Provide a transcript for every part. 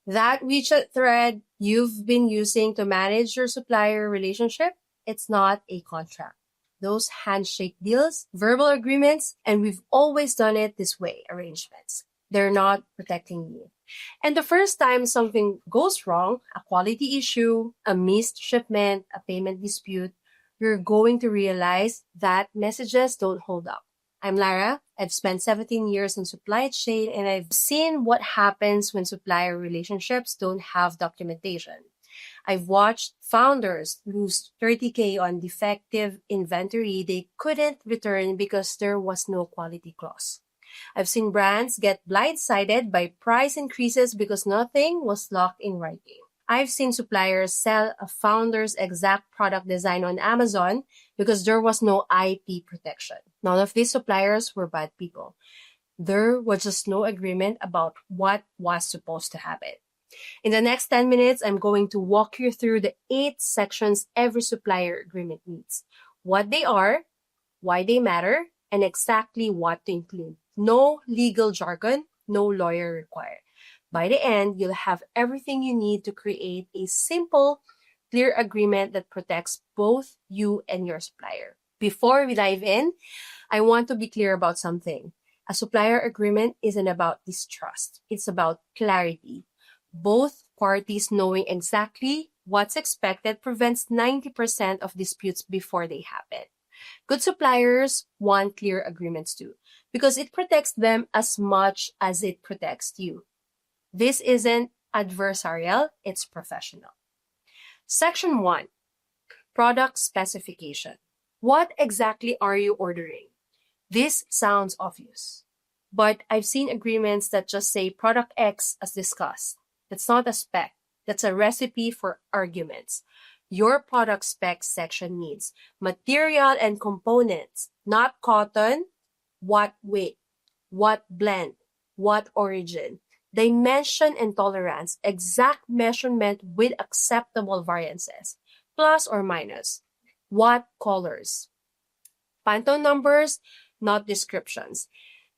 That WeChat thread you've been using to manage your supplier relationship, it's not a contract. Those handshake deals, verbal agreements, and we've always done it this way arrangements. They're not protecting you. And the first time something goes wrong, a quality issue, a missed shipment, a payment dispute, you're going to realize that messages don't hold up. I'm Lara. I've spent 17 years in supply chain and I've seen what happens when supplier relationships don't have documentation. I've watched founders lose 30K on defective inventory they couldn't return because there was no quality clause. I've seen brands get blindsided by price increases because nothing was locked in writing. I've seen suppliers sell a founder's exact product design on Amazon because there was no IP protection. None of these suppliers were bad people. There was just no agreement about what was supposed to happen. In the next 10 minutes, I'm going to walk you through the 8 sections every supplier agreement needs, what they are, why they matter, and exactly what to include. No legal jargon, no lawyer required. By the end, you'll have everything you need to create a simple, clear agreement that protects both you and your supplier. Before we dive in, I want to be clear about something. A supplier agreement isn't about distrust. It's about clarity. Both parties knowing exactly what's expected prevents 90% of disputes before they happen. Good suppliers want clear agreements too, because it protects them as much as it protects you. This isn't adversarial, it's professional. Section 1. Product specification. What exactly are you ordering? This sounds obvious, but I've seen agreements that just say product X as discussed. That's not a spec. That's a recipe for arguments. Your product spec section needs material and components, not cotton, what weight, what blend, what origin, dimension and tolerance, exact measurement with acceptable variances, plus or minus, what colors, Pantone numbers, not descriptions.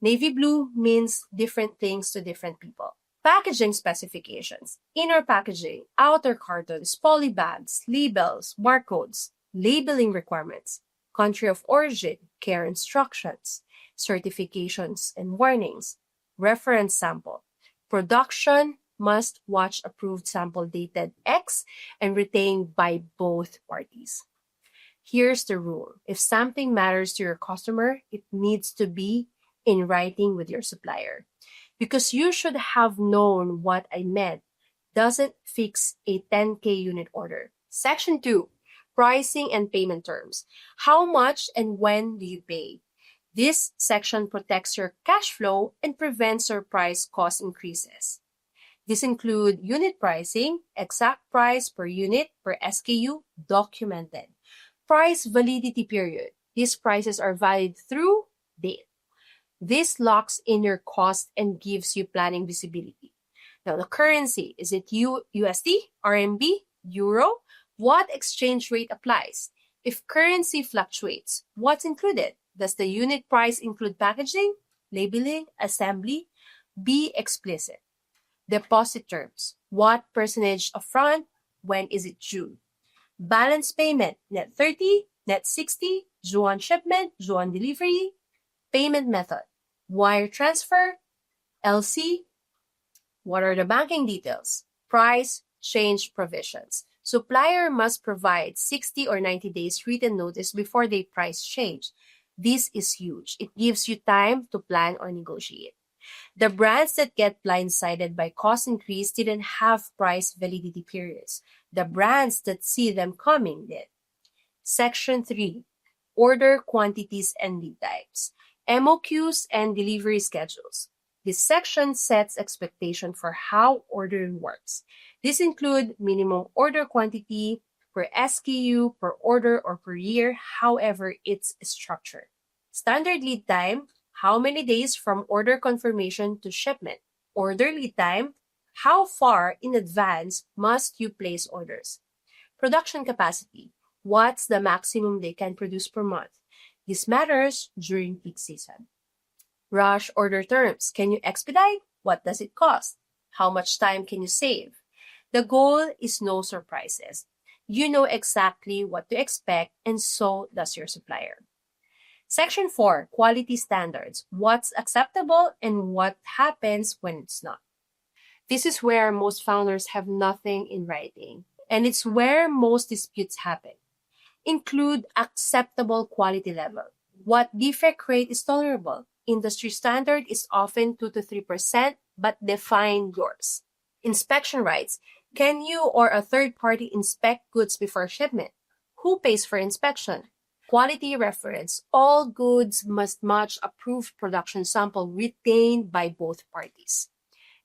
Navy blue means different things to different people. Packaging specifications, inner packaging, outer cartons, poly bags, labels, barcodes, labeling requirements, country of origin, care instructions, certifications and warnings, reference sample. Production must watch approved sample dated X and retained by both parties. Here's the rule. If something matters to your customer, it needs to be in writing with your supplier. Because you should have known what I meant doesn't fix a 10K unit order. Section 2. Pricing and payment terms. How much and when do you pay? This section protects your cash flow and prevents surprise cost increases. These include unit pricing, exact price per unit per SKU, documented. Price validity period. These prices are valid through date. This locks in your cost and gives you planning visibility. Now, the currency, is it USD, RMB, Euro? What exchange rate applies? If currency fluctuates, what's included? Does the unit price include packaging, labeling, assembly? Be explicit. Deposit terms. What percentage upfront? When is it due? Balance payment. Net 30, net 60, due on shipment, due on delivery. Payment method. Wire transfer, LC. What are the banking details? Price, change provisions. Supplier must provide 60 or 90 days written notice before they price change. This is huge. It gives you time to plan or negotiate. The brands that get blindsided by cost increase didn't have price validity periods. The brands that see them coming did. Section 3. Order quantities and lead times. MOQs and delivery schedules. This section sets expectation for how ordering works. These include minimum order quantity per SKU, per order, or per year, however it's structured. Standard lead time, how many days from order confirmation to shipment. Order lead time, how far in advance must you place orders. Production capacity, what's the maximum they can produce per month. This matters during peak season. Rush order terms. Can you expedite? What does it cost? How much time can you save? The goal is no surprises. You know exactly what to expect, and so does your supplier. Section 4, quality standards. What's acceptable and what happens when it's not. This is where most founders have nothing in writing, and it's where most disputes happen. Include acceptable quality level. What defect rate is tolerable? Industry standard is often 2 to 3%, but define yours. Inspection rights. Can you or a third party inspect goods before shipment? Who pays for inspection? Quality reference. All goods must match approved production sample retained by both parties.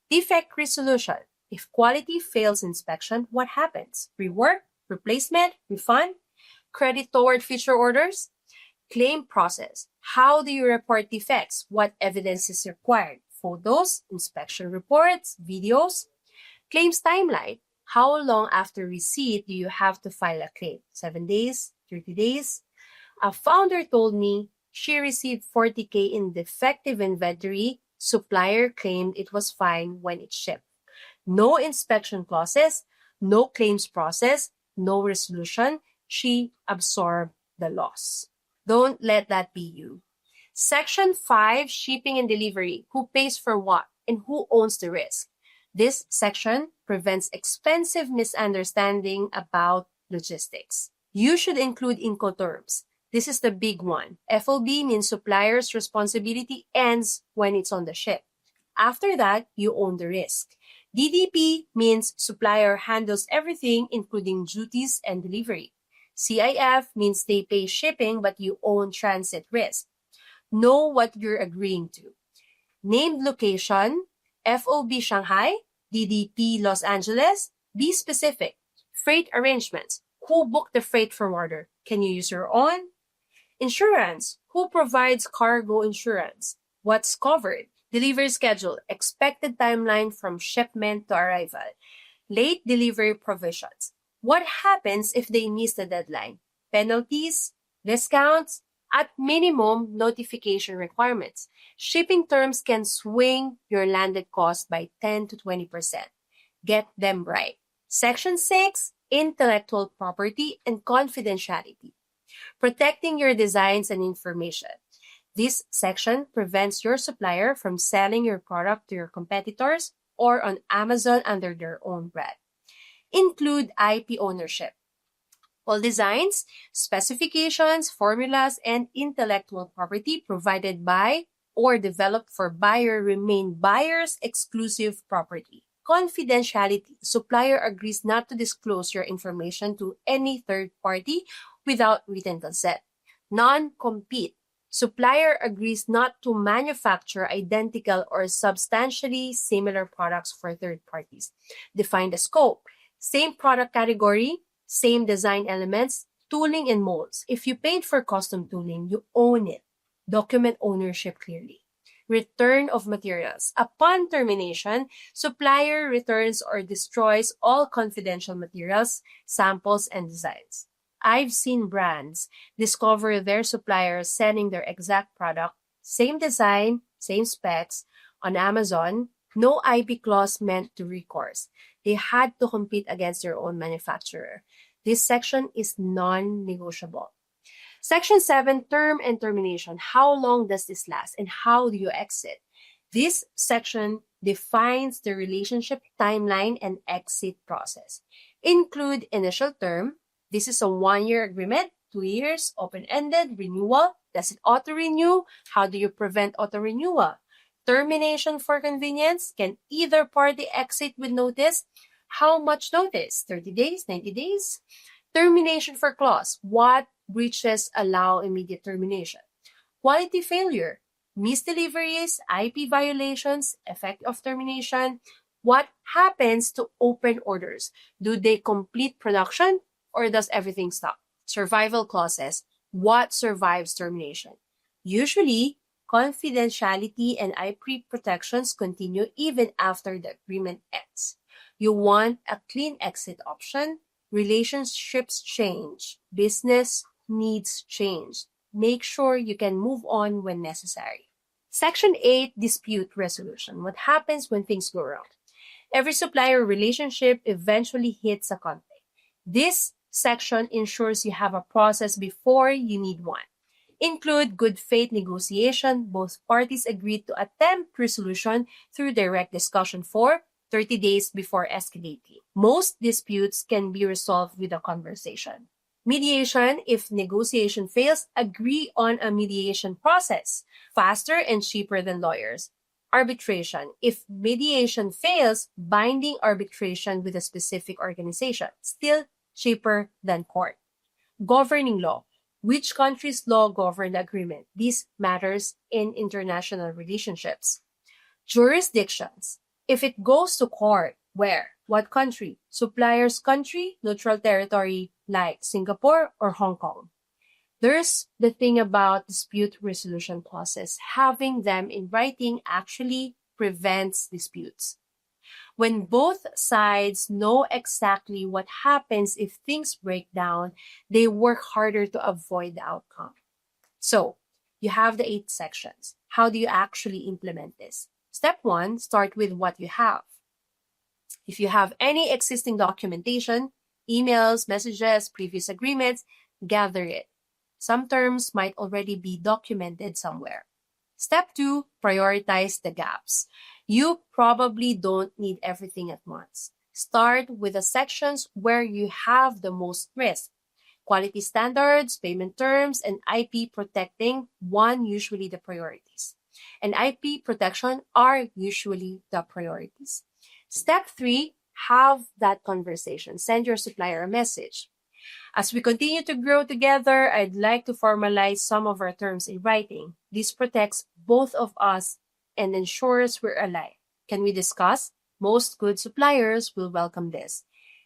Defect resolution. If quality fails inspection, what happens? Rework, replacement, refund, credit toward future orders? Claim process. How do you report defects? What evidence is required? Photos, inspection reports, videos? Claims timeline. How long after receipt do you have to file a claim? 7 days? 30 days? A founder told me she received 40K in defective inventory. Supplier claimed it was fine when it shipped. No inspection clauses, no claims process, no resolution. She absorbed the loss. Don't let that be you. Section 5, shipping and delivery. Who pays for what and who owns the risk? This section prevents expensive misunderstanding about logistics. You should include Incoterms. This is the big one. FOB means supplier's responsibility ends when it's on the ship. After that, you own the risk. DDP means supplier handles everything, including duties and delivery. CIF means they pay shipping, but you own transit risk. Know what you're agreeing to. Named location, FOB Shanghai, DDP Los Angeles. Be specific. Freight arrangements. Who booked the freight forwarder? Can you use your own? Insurance. Who provides cargo insurance? What's covered? Delivery schedule. Expected timeline from shipment to arrival. Late delivery provisions. What happens if they miss the deadline? Penalties? Discounts? At minimum, notification requirements. Shipping terms can swing your landed cost by 10 to 20%. Get them right. Section 6, intellectual property and confidentiality. Protecting your designs and information. This section prevents your supplier from selling your product to your competitors or on Amazon under their own brand. Include IP ownership. All designs, specifications, formulas, and intellectual property provided by or developed for buyer remain buyer's exclusive property. Confidentiality. Supplier agrees not to disclose your information to any third party without written consent. Non-compete. Supplier agrees not to manufacture identical or substantially similar products for third parties. Define the scope. Same product category, same design elements, tooling and molds. If you paid for custom tooling, you own it. Document ownership clearly. Return of materials. Upon termination, supplier returns or destroys all confidential materials, samples, and designs. I've seen brands discover their suppliers sending their exact product, same design, same specs, on Amazon. No IP clause meant to recourse. They had to compete against their own manufacturer. This section is non-negotiable. Section 7, term and termination. How long does this last and how do you exit? This section defines the relationship timeline and exit process. Include initial term. This is a 1-year agreement, 2 years, open-ended, renewal. Does it auto-renew? How do you prevent auto-renewal? Termination for convenience. Can either party exit with notice? How much notice? 30 days, 90 days? Termination for clause. What breaches allow immediate termination? Quality failure. Missed deliveries, IP violations, effect of termination. What happens to open orders? Do they complete production or does everything stop? Survival clauses. What survives termination? Usually, confidentiality and IP protections continue even after the agreement ends. You want a clean exit option. Relationships change. Business needs change. Make sure you can move on when necessary. Section 8, dispute resolution. What happens when things go wrong? Every supplier relationship eventually hits a conflict. This section ensures you have a process before you need one. Include good faith negotiation. Both parties agreed to attempt resolution through direct discussion for 30 days before escalating. Most disputes can be resolved with a conversation. Mediation. If negotiation fails, agree on a mediation process, faster and cheaper than lawyers. Arbitration. If mediation fails, binding arbitration with a specific organization, still cheaper than court. Governing law. Which country's law govern the agreement? This matters in international relationships. Jurisdictions. If it goes to court, where? What country? Supplier's country, neutral territory like Singapore or Hong Kong. There's the thing about dispute resolution clauses. Having them in writing actually prevents disputes. When both sides know exactly what happens if things break down, they work harder to avoid the outcome. So, you have the 8 sections. How do you actually implement this? Step 1, start with what you have. If you have any existing documentation, emails, messages, previous agreements, gather it. Some terms might already be documented somewhere. Step 2, prioritize the gaps. You probably don't need everything at once. Start with the sections where you have the most risk. Quality standards, payment terms, and IP protecting usually the priorities. And IP protection are usually the priorities. Step 3, have that conversation. Send your supplier a message. As we continue to grow together, I'd like to formalize some of our terms in writing. This protects both of us and ensures we're aligned. Can we discuss? Most good suppliers will welcome this.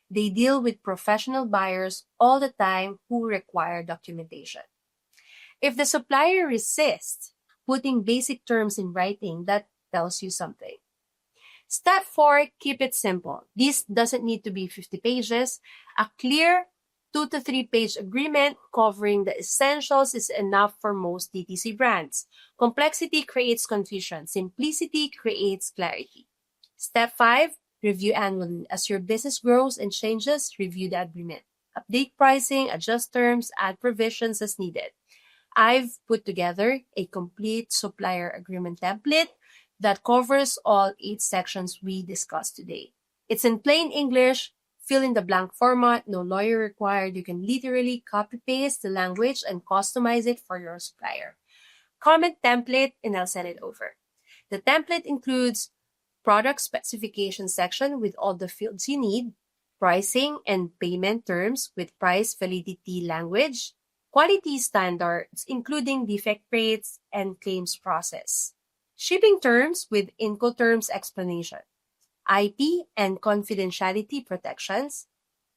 They deal with professional buyers all the time who require documentation. If the supplier resists putting basic terms in writing, that tells you something. Step 4, keep it simple. This doesn't need to be 50 pages. A clear 2 to 3 page agreement covering the essentials is enough for most DTC brands. Complexity creates confusion. Simplicity creates clarity. Step 5, review annually. As your business grows and changes, review the agreement. Update pricing, adjust terms, add provisions as needed. I've put together a complete supplier agreement template that covers all 8 sections we discussed today. It's in plain English, fill in the blank format, no lawyer required. You can literally copy-paste the language and customize it for your supplier. Comment template and I'll send it over. The template includes product specification section with all the fields you need, pricing and payment terms with price validity language, quality standards including defect rates and claims process, shipping terms with Incoterms explanation, IP and confidentiality protections,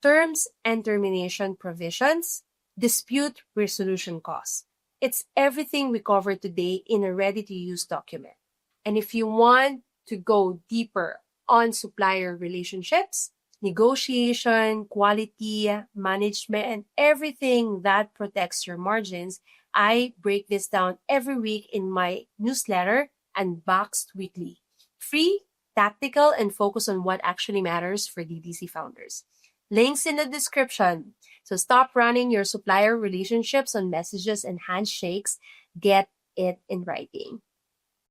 terms and termination provisions, dispute resolution costs. It's everything we covered today in a ready-to-use document. And if you want to go deeper on supplier relationships, negotiation, quality, management, and everything that protects your margins, I break this down every week in my newsletter, Unboxed Weekly. Free, tactical, and focus on what actually matters for DTC founders. Links in the description. So stop running your supplier relationships on messages and handshakes. Get it in writing.